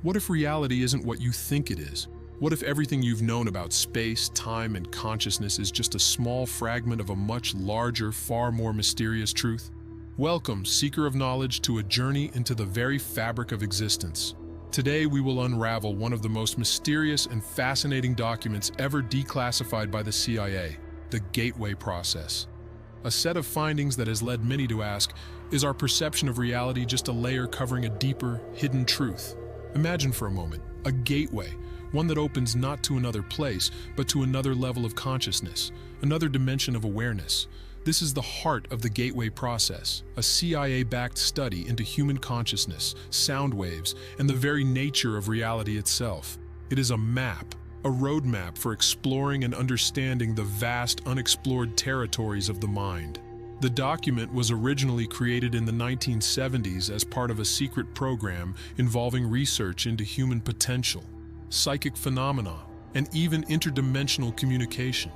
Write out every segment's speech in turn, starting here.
What if reality isn't what you think it is? What if everything you've known about space, time, and consciousness is just a small fragment of a much larger, far more mysterious truth? Welcome, seeker of knowledge, to a journey into the very fabric of existence. Today we will unravel one of the most mysterious and fascinating documents ever declassified by the CIA, the Gateway Process. A set of findings that has led many to ask, is our perception of reality just a layer covering a deeper, hidden truth? Imagine for a moment, a gateway, one that opens not to another place, but to another level of consciousness, another dimension of awareness. This is the heart of the Gateway Process, a CIA-backed study into human consciousness, sound waves, and the very nature of reality itself. It is a map, a roadmap for exploring and understanding the vast, unexplored territories of the mind. The document was originally created in the 1970s as part of a secret program involving research into human potential, psychic phenomena, and even interdimensional communication.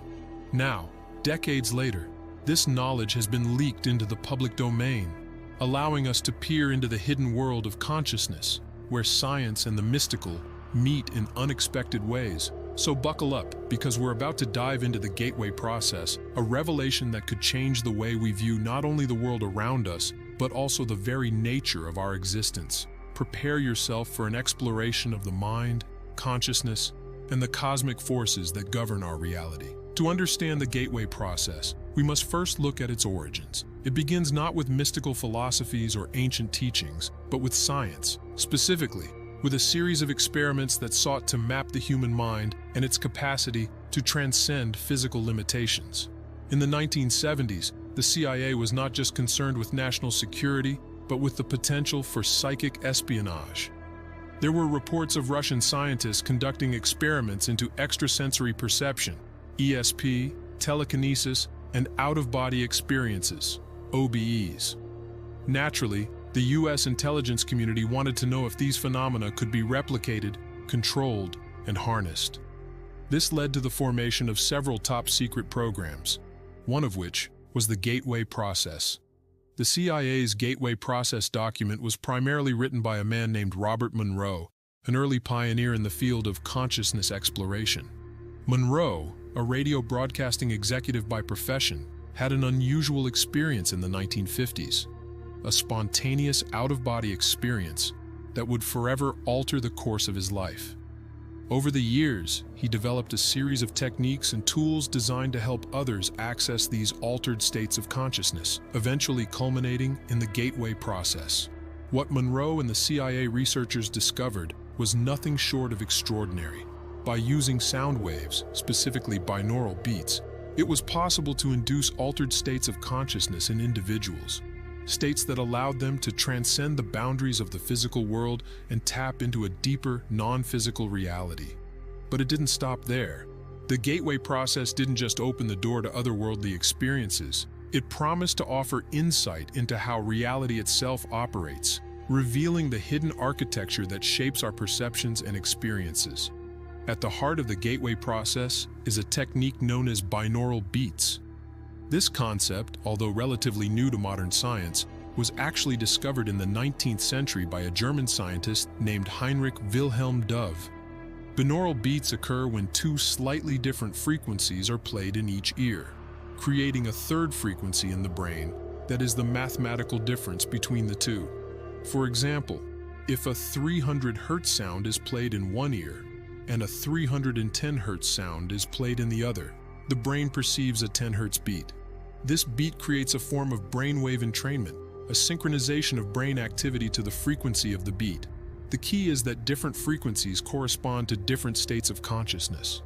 Now, decades later, this knowledge has been leaked into the public domain, allowing us to peer into the hidden world of consciousness, where science and the mystical meet in unexpected ways. So buckle up, because we're about to dive into the Gateway Process, a revelation that could change the way we view not only the world around us, but also the very nature of our existence. Prepare yourself for an exploration of the mind, consciousness, and the cosmic forces that govern our reality. To understand the Gateway Process, we must first look at its origins. It begins not with mystical philosophies or ancient teachings, but with science, specifically with a series of experiments that sought to map the human mind and its capacity to transcend physical limitations. In the 1970s, the CIA was not just concerned with national security, but with the potential for psychic espionage. There were reports of Russian scientists conducting experiments into extrasensory perception, ESP, telekinesis, and out-of-body experiences, OBEs. Naturally, the U.S. intelligence community wanted to know if these phenomena could be replicated, controlled, and harnessed. This led to the formation of several top-secret programs, one of which was the Gateway Process. The CIA's Gateway Process document was primarily written by a man named Robert Monroe, an early pioneer in the field of consciousness exploration. Monroe, a radio broadcasting executive by profession, had an unusual experience in the 1950s. A spontaneous out-of-body experience that would forever alter the course of his life. Over the years, he developed a series of techniques and tools designed to help others access these altered states of consciousness, eventually culminating in the Gateway Process. What Monroe and the CIA researchers discovered was nothing short of extraordinary. By using sound waves, specifically binaural beats, it was possible to induce altered states of consciousness in individuals. States that allowed them to transcend the boundaries of the physical world and tap into a deeper, non-physical reality. But it didn't stop there. The Gateway Process didn't just open the door to otherworldly experiences. It promised to offer insight into how reality itself operates, revealing the hidden architecture that shapes our perceptions and experiences. At the heart of the Gateway Process is a technique known as binaural beats. This concept, although relatively new to modern science, was actually discovered in the 19th century by a German scientist named Heinrich Wilhelm Dove. Binaural beats occur when two slightly different frequencies are played in each ear, creating a third frequency in the brain that is the mathematical difference between the two. For example, if a 300 Hz sound is played in one ear and a 310 Hz sound is played in the other, the brain perceives a 10 Hz beat. This beat creates a form of brainwave entrainment, a synchronization of brain activity to the frequency of the beat. The key is that different frequencies correspond to different states of consciousness.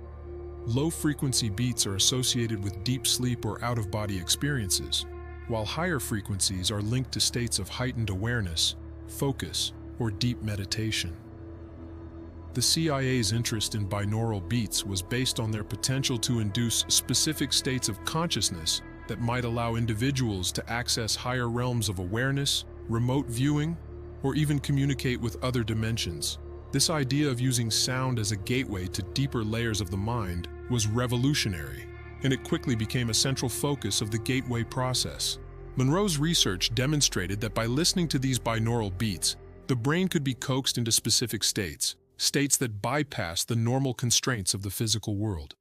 Low-frequency beats are associated with deep sleep or out-of-body experiences, while higher frequencies are linked to states of heightened awareness, focus, or deep meditation. The CIA's interest in binaural beats was based on their potential to induce specific states of consciousness that might allow individuals to access higher realms of awareness, remote viewing, or even communicate with other dimensions. This idea of using sound as a gateway to deeper layers of the mind was revolutionary, and it quickly became a central focus of the Gateway Process. Monroe's research demonstrated that by listening to these binaural beats, The brain could be coaxed into specific states, states that bypass the normal constraints of the physical world.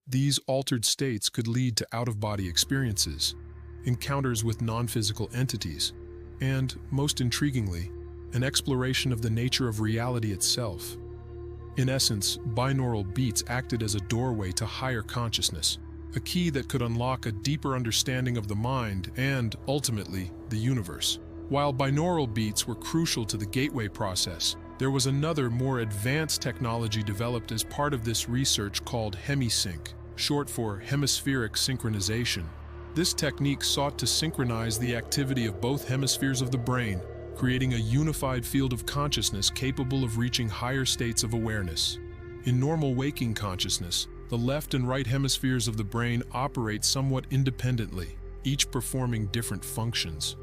These altered states could lead to out-of-body experiences, encounters with non-physical entities, and, most intriguingly, an exploration of the nature of reality itself. In essence, binaural beats acted as a doorway to higher consciousness, a key that could unlock a deeper understanding of the mind and, ultimately, the universe. While binaural beats were crucial to the gateway process, there was another, more advanced technology developed as part of this research called hemisync, short for hemispheric synchronization. This technique sought to synchronize the activity of both hemispheres of the brain, creating a unified field of consciousness capable of reaching higher states of awareness. In normal waking consciousness, the left and right hemispheres of the brain operate somewhat independently, each performing different functions.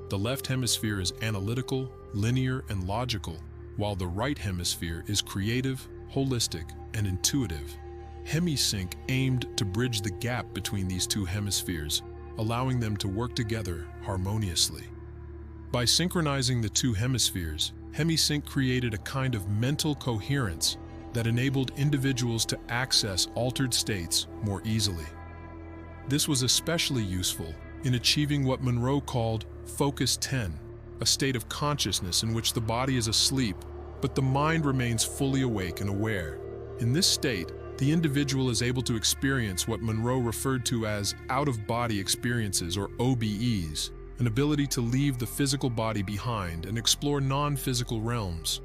The left hemisphere is analytical, linear, and logical, while the right hemisphere is creative, holistic, and intuitive. Hemisync aimed to bridge the gap between these two hemispheres, allowing them to work together harmoniously. By synchronizing the two hemispheres, hemisync created a kind of mental coherence that enabled individuals to access altered states more easily. This was especially useful in achieving what Monroe called Focus 10, a state of consciousness in which the body is asleep, but the mind remains fully awake and aware. In this state, the individual is able to experience what Monroe referred to as out-of-body experiences, or OBEs, an ability to leave the physical body behind and explore non-physical realms.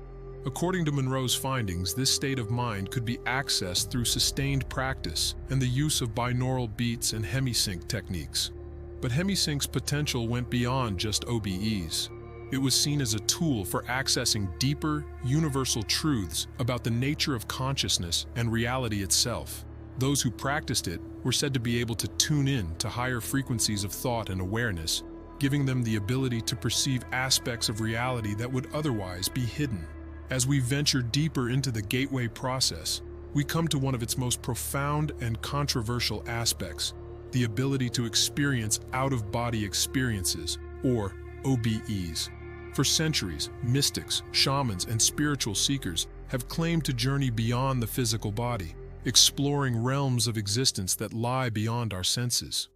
According to Monroe's findings, this state of mind could be accessed through sustained practice and the use of binaural beats and hemisync techniques. But hemisync's potential went beyond just OBEs. It was seen as a tool for accessing deeper, universal truths about the nature of consciousness and reality itself. Those who practiced it were said to be able to tune in to higher frequencies of thought and awareness, giving them the ability to perceive aspects of reality that would otherwise be hidden. As we venture deeper into the gateway process, we come to one of its most profound and controversial aspects: the ability to experience out-of-body experiences, or OBEs. For centuries, mystics, shamans, and spiritual seekers have claimed to journey beyond the physical body, exploring realms of existence that lie beyond our senses.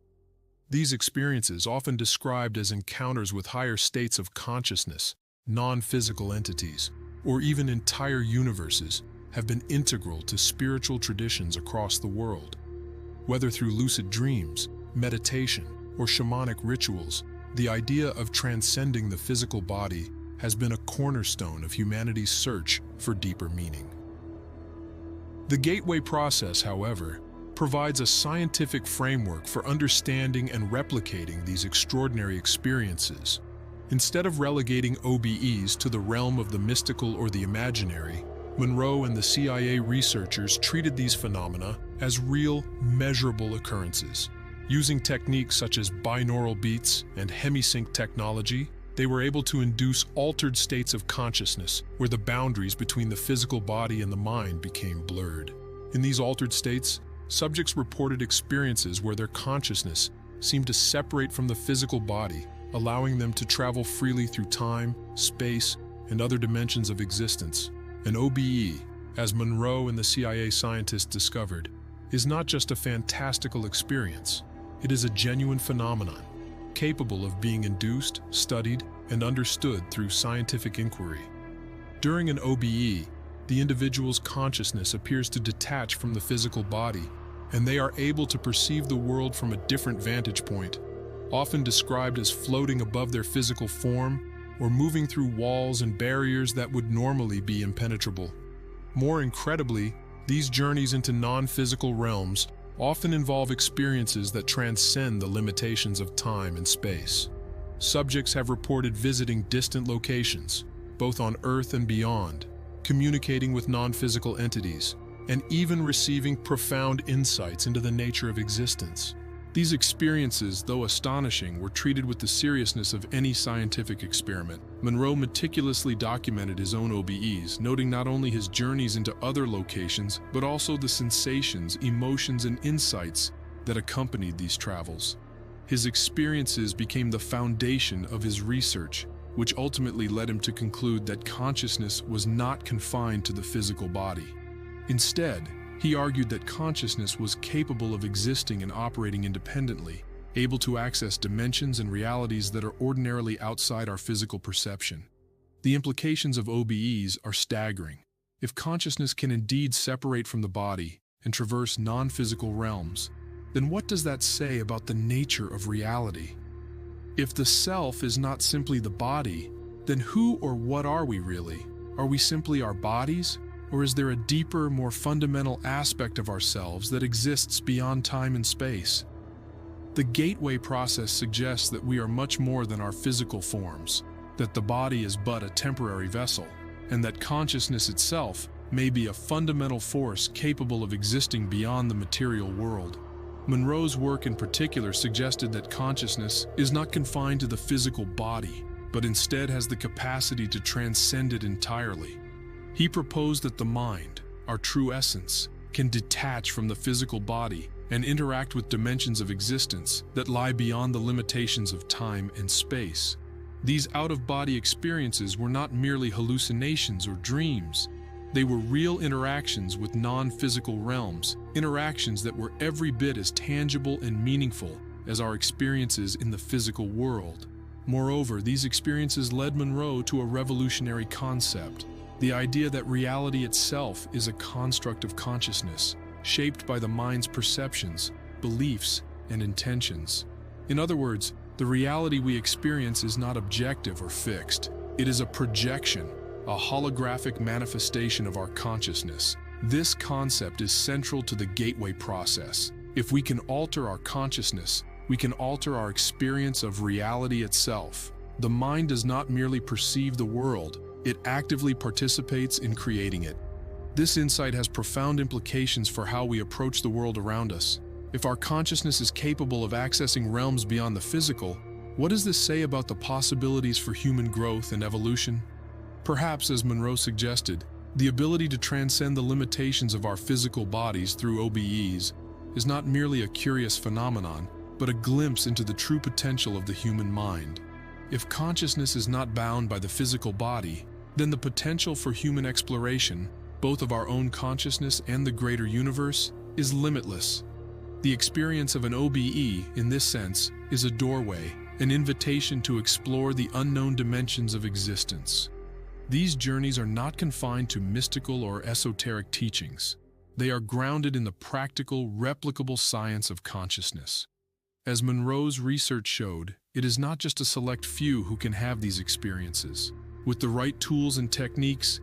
These experiences, often described as encounters with higher states of consciousness, non-physical entities, or even entire universes, have been integral to spiritual traditions across the world. Whether through lucid dreams, meditation, or shamanic rituals, the idea of transcending the physical body has been a cornerstone of humanity's search for deeper meaning. The gateway process, however, provides a scientific framework for understanding and replicating these extraordinary experiences. Instead of relegating OBEs to the realm of the mystical or the imaginary, Monroe and the CIA researchers treated these phenomena as real, measurable occurrences. Using techniques such as binaural beats and hemisync technology, they were able to induce altered states of consciousness where the boundaries between the physical body and the mind became blurred. In these altered states, subjects reported experiences where their consciousness seemed to separate from the physical body, allowing them to travel freely through time, space, and other dimensions of existence. An OBE, as Monroe and the CIA scientists discovered, is not just a fantastical experience. It is a genuine phenomenon, capable of being induced, studied, and understood through scientific inquiry. During an OBE, the individual's consciousness appears to detach from the physical body, and they are able to perceive the world from a different vantage point, often described as floating above their physical form or moving through walls and barriers that would normally be impenetrable. More incredibly, these journeys into non-physical realms often involve experiences that transcend the limitations of time and space. Subjects have reported visiting distant locations, both on Earth and beyond, communicating with non-physical entities, and even receiving profound insights into the nature of existence. These experiences, though astonishing, were treated with the seriousness of any scientific experiment. Monroe meticulously documented his own OBEs, noting not only his journeys into other locations, but also the sensations, emotions, and insights that accompanied these travels. His experiences became the foundation of his research, which ultimately led him to conclude that consciousness was not confined to the physical body. Instead, he argued that consciousness was capable of existing and operating independently, able to access dimensions and realities that are ordinarily outside our physical perception. The implications of OBEs are staggering. If consciousness can indeed separate from the body and traverse non-physical realms, then what does that say about the nature of reality? If the self is not simply the body, then who or what are we really? Are we simply our bodies? Or is there a deeper, more fundamental aspect of ourselves that exists beyond time and space? The gateway process suggests that we are much more than our physical forms, that the body is but a temporary vessel, and that consciousness itself may be a fundamental force capable of existing beyond the material world. Monroe's work in particular suggested that consciousness is not confined to the physical body, but instead has the capacity to transcend it entirely. He proposed that the mind, our true essence, can detach from the physical body and interact with dimensions of existence that lie beyond the limitations of time and space. These out-of-body experiences were not merely hallucinations or dreams. They were real interactions with non-physical realms, interactions that were every bit as tangible and meaningful as our experiences in the physical world. Moreover, these experiences led Monroe to a revolutionary concept, the idea that reality itself is a construct of consciousness, shaped by the mind's perceptions, beliefs, and intentions. In other words, the reality we experience is not objective or fixed. It is a projection, a holographic manifestation of our consciousness. This concept is central to the gateway process. If we can alter our consciousness, we can alter our experience of reality itself. The mind does not merely perceive the world, it actively participates in creating it. This insight has profound implications for how we approach the world around us. If our consciousness is capable of accessing realms beyond the physical, what does this say about the possibilities for human growth and evolution? Perhaps, as Monroe suggested, the ability to transcend the limitations of our physical bodies through OBEs is not merely a curious phenomenon, but a glimpse into the true potential of the human mind. If consciousness is not bound by the physical body, then the potential for human exploration, both of our own consciousness and the greater universe, is limitless. The experience of an OBE, in this sense, is a doorway, an invitation to explore the unknown dimensions of existence. These journeys are not confined to mystical or esoteric teachings. They are grounded in the practical, replicable science of consciousness. As Monroe's research showed, it is not just a select few who can have these experiences. With the right tools and techniques,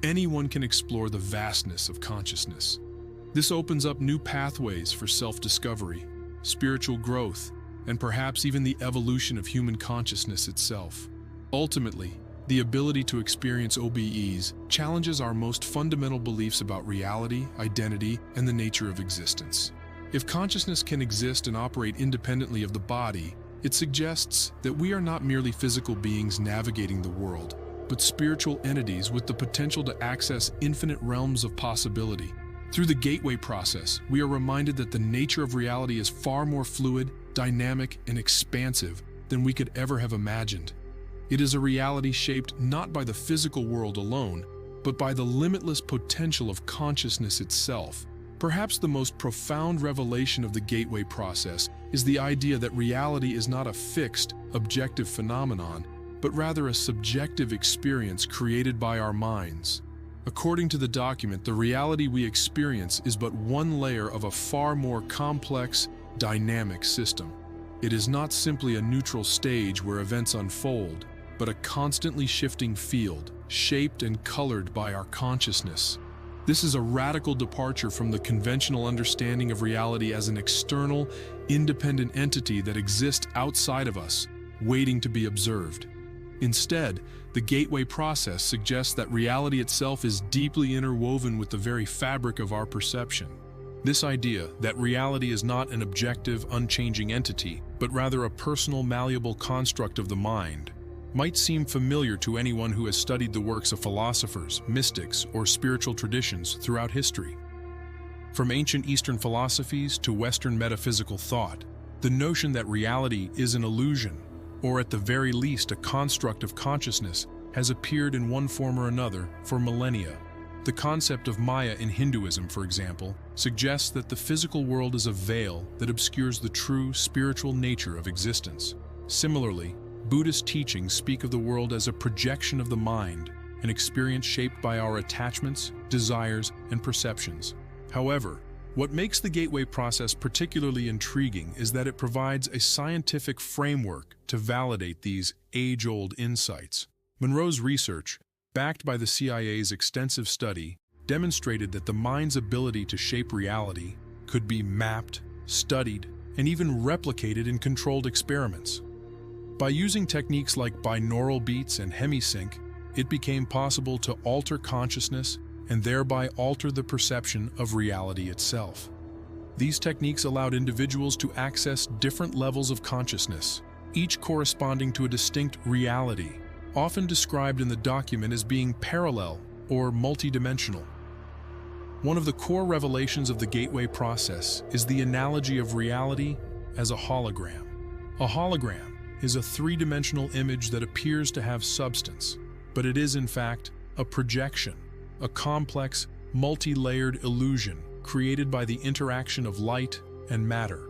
anyone can explore the vastness of consciousness. This opens up new pathways for self-discovery, spiritual growth, and perhaps even the evolution of human consciousness itself. Ultimately, the ability to experience OBEs challenges our most fundamental beliefs about reality, identity, and the nature of existence. If consciousness can exist and operate independently of the body, it suggests that we are not merely physical beings navigating the world, but spiritual entities with the potential to access infinite realms of possibility. Through the gateway process, we are reminded that the nature of reality is far more fluid, dynamic, and expansive than we could ever have imagined. It is a reality shaped not by the physical world alone, but by the limitless potential of consciousness itself. Perhaps the most profound revelation of the gateway process is the idea that reality is not a fixed, objective phenomenon, but rather a subjective experience created by our minds. According to the document, the reality we experience is but one layer of a far more complex, dynamic system. It is not simply a neutral stage where events unfold, but a constantly shifting field, shaped and colored by our consciousness. This is a radical departure from the conventional understanding of reality as an external, independent entity that exists outside of us, waiting to be observed. Instead, the gateway process suggests that reality itself is deeply interwoven with the very fabric of our perception. This idea that reality is not an objective, unchanging entity, but rather a personal, malleable construct of the mind, might seem familiar to anyone who has studied the works of philosophers, mystics, or spiritual traditions throughout history. From ancient Eastern philosophies to Western metaphysical thought, the notion that reality is an illusion, or at the very least a construct of consciousness, has appeared in one form or another for millennia. The concept of Maya in Hinduism, for example, suggests that the physical world is a veil that obscures the true spiritual nature of existence. Similarly, Buddhist teachings speak of the world as a projection of the mind, an experience shaped by our attachments, desires, and perceptions. However, what makes the gateway process particularly intriguing is that it provides a scientific framework to validate these age-old insights. Monroe's research, backed by the CIA's extensive study, demonstrated that the mind's ability to shape reality could be mapped, studied, and even replicated in controlled experiments. By using techniques like binaural beats and hemisync, it became possible to alter consciousness and thereby alter the perception of reality itself. These techniques allowed individuals to access different levels of consciousness, each corresponding to a distinct reality, often described in the document as being parallel or multidimensional. One of the core revelations of the gateway process is the analogy of reality as a hologram. A hologram is a three-dimensional image that appears to have substance, but it is in fact a projection, a complex, multi-layered illusion created by the interaction of light and matter.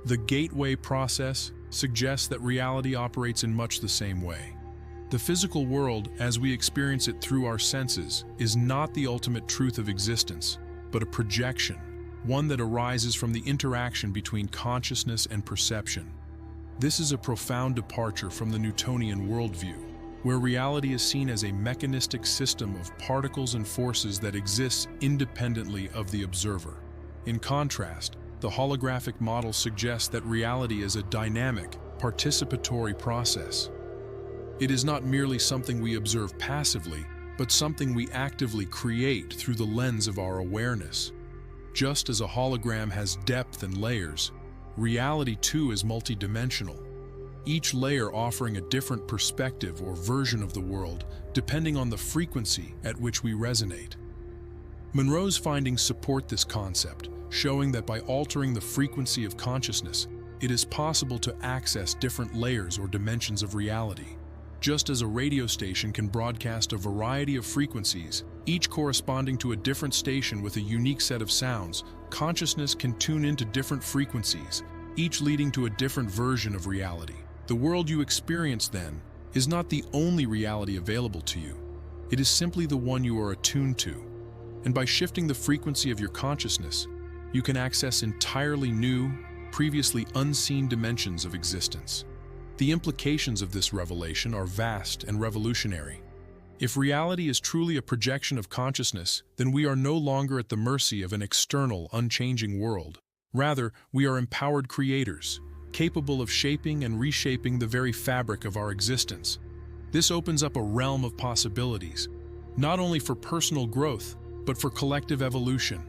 The gateway process suggests that reality operates in much the same way. The physical world, as we experience it through our senses, is not the ultimate truth of existence, but a projection, one that arises from the interaction between consciousness and perception. This is a profound departure from the Newtonian worldview, where reality is seen as a mechanistic system of particles and forces that exists independently of the observer. In contrast, the holographic model suggests that reality is a dynamic, participatory process. It is not merely something we observe passively, but something we actively create through the lens of our awareness. Just as a hologram has depth and layers, reality too is multidimensional, each layer offering a different perspective or version of the world, depending on the frequency at which we resonate. Monroe's findings support this concept, showing that by altering the frequency of consciousness, it is possible to access different layers or dimensions of reality. Just as a radio station can broadcast a variety of frequencies, each corresponding to a different station with a unique set of sounds, consciousness can tune into different frequencies, each leading to a different version of reality. The world you experience, then, is not the only reality available to you. It is simply the one you are attuned to. And by shifting the frequency of your consciousness, you can access entirely new, previously unseen dimensions of existence. The implications of this revelation are vast and revolutionary. If reality is truly a projection of consciousness, then we are no longer at the mercy of an external, unchanging world. Rather, we are empowered creators, capable of shaping and reshaping the very fabric of our existence. This opens up a realm of possibilities, not only for personal growth, but for collective evolution.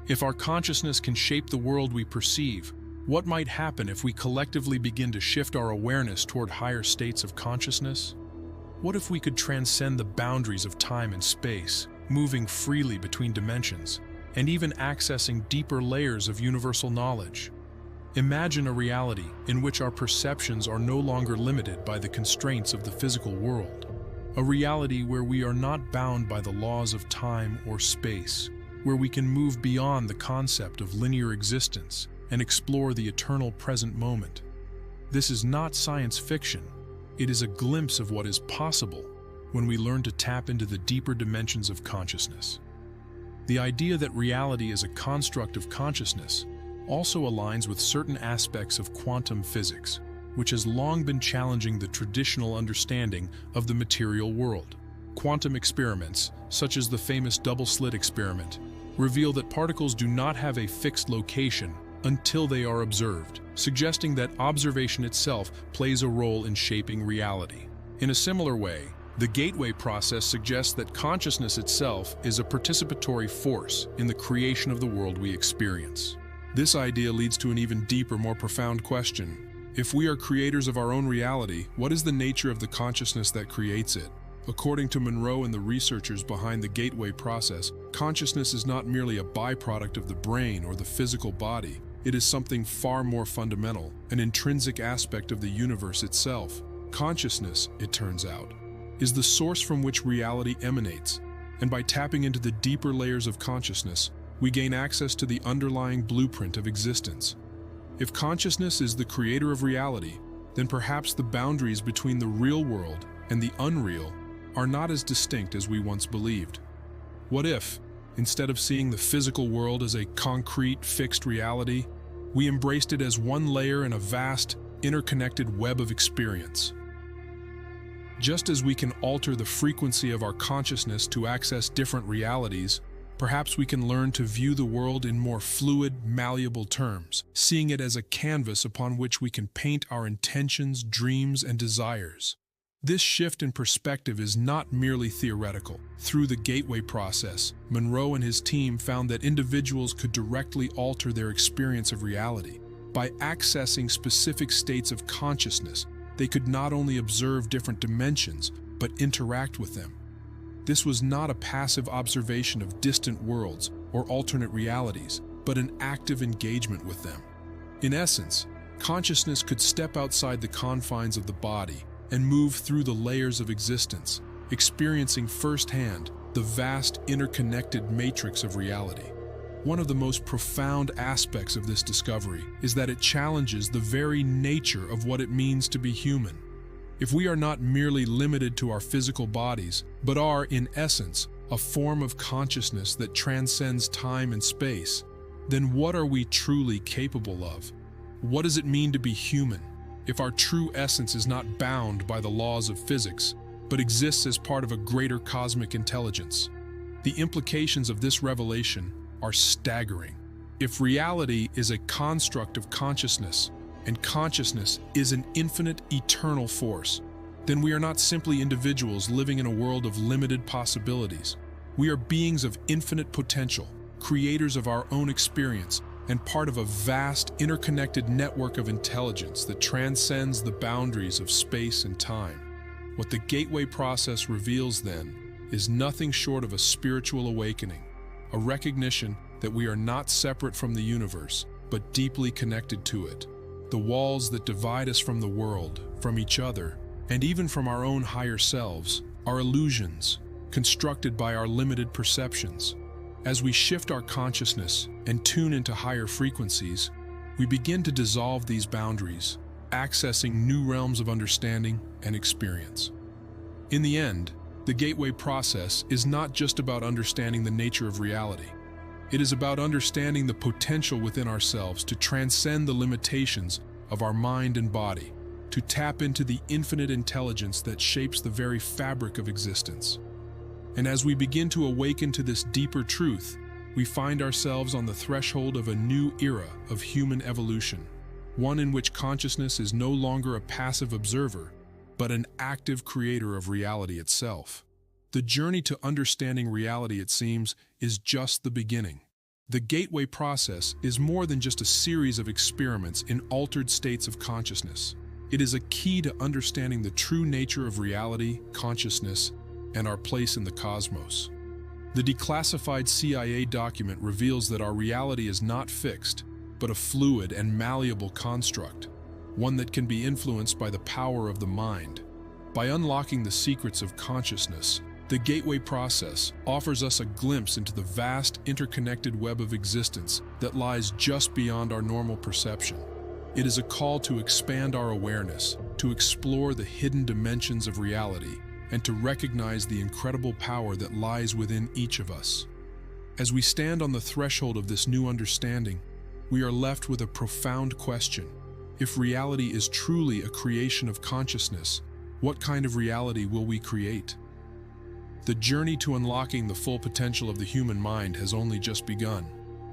If our consciousness can shape the world we perceive, what might happen if we collectively begin to shift our awareness toward higher states of consciousness? What if we could transcend the boundaries of time and space, moving freely between dimensions, and even accessing deeper layers of universal knowledge? Imagine a reality in which our perceptions are no longer limited by the constraints of the physical world. A reality where we are not bound by the laws of time or space, where we can move beyond the concept of linear existence and explore the eternal present moment. This is not science fiction. It is a glimpse of what is possible when we learn to tap into the deeper dimensions of consciousness. The idea that reality is a construct of consciousness also aligns with certain aspects of quantum physics, which has long been challenging the traditional understanding of the material world. Quantum experiments, such as the famous double-slit experiment, reveal that particles do not have a fixed location until they are observed, suggesting that observation itself plays a role in shaping reality. In a similar way, the gateway process suggests that consciousness itself is a participatory force in the creation of the world we experience. This idea leads to an even deeper, more profound question. If we are creators of our own reality, what is the nature of the consciousness that creates it? According to Monroe and the researchers behind the gateway process, consciousness is not merely a byproduct of the brain or the physical body. It is something far more fundamental, an intrinsic aspect of the universe itself. Consciousness, it turns out, is the source from which reality emanates, and by tapping into the deeper layers of consciousness, we gain access to the underlying blueprint of existence. If consciousness is the creator of reality, then perhaps the boundaries between the real world and the unreal are not as distinct as we once believed. What if, instead of seeing the physical world as a concrete, fixed reality, we embraced it as one layer in a vast, interconnected web of experience? Just as we can alter the frequency of our consciousness to access different realities, perhaps we can learn to view the world in more fluid, malleable terms, seeing it as a canvas upon which we can paint our intentions, dreams, and desires. This shift in perspective is not merely theoretical. Through the gateway process, Monroe and his team found that individuals could directly alter their experience of reality. By accessing specific states of consciousness, they could not only observe different dimensions, but interact with them. This was not a passive observation of distant worlds or alternate realities, but an active engagement with them. In essence, consciousness could step outside the confines of the body and move through the layers of existence, experiencing firsthand the vast interconnected matrix of reality. One of the most profound aspects of this discovery is that it challenges the very nature of what it means to be human. If we are not merely limited to our physical bodies, but are, in essence, a form of consciousness that transcends time and space, then what are we truly capable of? What does it mean to be human, if our true essence is not bound by the laws of physics, but exists as part of a greater cosmic intelligence? The implications of this revelation are staggering. If reality is a construct of consciousness, and consciousness is an infinite, eternal force, then we are not simply individuals living in a world of limited possibilities. We are beings of infinite potential, creators of our own experience, and part of a vast, interconnected network of intelligence that transcends the boundaries of space and time. What the gateway process reveals, then, is nothing short of a spiritual awakening, a recognition that we are not separate from the universe, but deeply connected to it. The walls that divide us from the world, from each other, and even from our own higher selves, are illusions, constructed by our limited perceptions. As we shift our consciousness and tune into higher frequencies, we begin to dissolve these boundaries, accessing new realms of understanding and experience. In the end, the gateway process is not just about understanding the nature of reality. It is about understanding the potential within ourselves to transcend the limitations of our mind and body, to tap into the infinite intelligence that shapes the very fabric of existence. And as we begin to awaken to this deeper truth, we find ourselves on the threshold of a new era of human evolution, one in which consciousness is no longer a passive observer, but an active creator of reality itself. The journey to understanding reality, it seems, is just the beginning. The gateway process is more than just a series of experiments in altered states of consciousness. It is a key to understanding the true nature of reality, consciousness, and our place in the cosmos. The declassified CIA document reveals that our reality is not fixed, but a fluid and malleable construct, one that can be influenced by the power of the mind. By unlocking the secrets of consciousness, the gateway process offers us a glimpse into the vast, interconnected web of existence that lies just beyond our normal perception. It is a call to expand our awareness, to explore the hidden dimensions of reality, and to recognize the incredible power that lies within each of us. As we stand on the threshold of this new understanding, we are left with a profound question. If reality is truly a creation of consciousness, what kind of reality will we create? The journey to unlocking the full potential of the human mind has only just begun.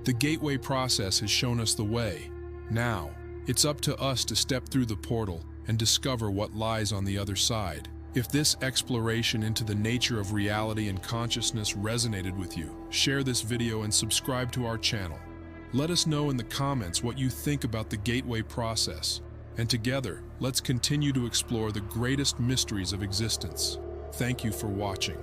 The gateway process has shown us the way. Now, it's up to us to step through the portal and discover what lies on the other side. If this exploration into the nature of reality and consciousness resonated with you, share this video and subscribe to our channel. Let us know in the comments what you think about the gateway process. And together, let's continue to explore the greatest mysteries of existence. Thank you for watching.